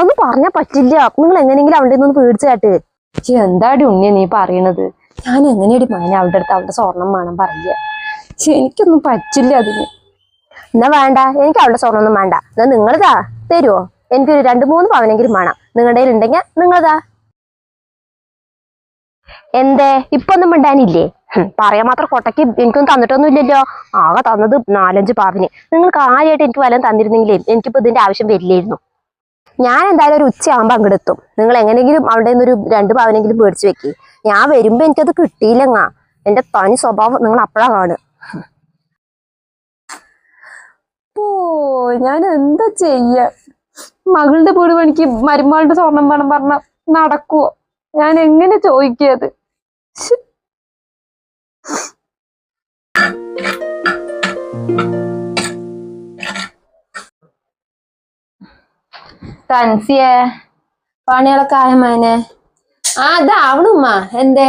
അതൊന്നും പറഞ്ഞാ പറ്റില്ല. നിങ്ങൾ എങ്ങനെയെങ്കിലും അവിടെ നിന്ന് പേടിച്ചു കേട്ട്. എന്താടി ഉണ്ണിയ നീ പറയണത്? ഞാൻ എങ്ങനെയടി മകനെ അവളുടെ അടുത്ത് അവളുടെ സ്വർണം വേണം പറയുക. എനിക്കൊന്നും പറ്റില്ല അതിന്. എന്നാ വേണ്ട, എനിക്ക് അവളുടെ സ്വർണ്ണമൊന്നും വേണ്ട. എന്നാ നിങ്ങളിതാ തരുവോ? എനിക്കൊരു 2-3 പവനെങ്കിലും വേണം. നിങ്ങളുടെ കയ്യിൽ ഉണ്ടെങ്കിൽ നിങ്ങളിതാ. എന്തേ ഇപ്പൊ ഒന്നും മിണ്ടാനില്ലേ? പറയാൻ മാത്രം കൊട്ടയ്ക്ക് എനിക്കൊന്നും തന്നിട്ടൊന്നും ഇല്ലല്ലോ. ആകെ തന്നത് 4-5 പവന്. നിങ്ങൾ കാര്യമായിട്ട് എനിക്ക് വല്ലതും തന്നിരുന്നെങ്കിലേ എനിക്കിപ്പോ ഇതിന്റെ ആവശ്യം വരില്ലായിരുന്നു. ഞാൻ എന്തായാലും ഒരു ഉച്ചയാകുമ്പോൾ അങ്ങെടുത്തും. നിങ്ങൾ എങ്ങനെയെങ്കിലും അവിടെ നിന്നൊരു 2 പവനെങ്കിലും മേടിച്ചു വെക്കി. ഞാൻ വരുമ്പോ എനിക്കത് കിട്ടിയില്ലെങ്ങാ. എന്റെ തനി സ്വഭാവം നിങ്ങൾ അപ്പഴാ കാണുക. ഓ ഞാൻ എന്താ ചെയ്യ? മകളുടെ വീട് പണിക്ക് മരുമകളുടെ സ്വർണം വേണം പറഞ്ഞ നടക്കുവോ? ഞാൻ എങ്ങനെ ചോദിക്കത്? തൻസിയെ പണികളൊക്കെ ആയ മോനെ? അതാവണുമ്മ. എന്തേ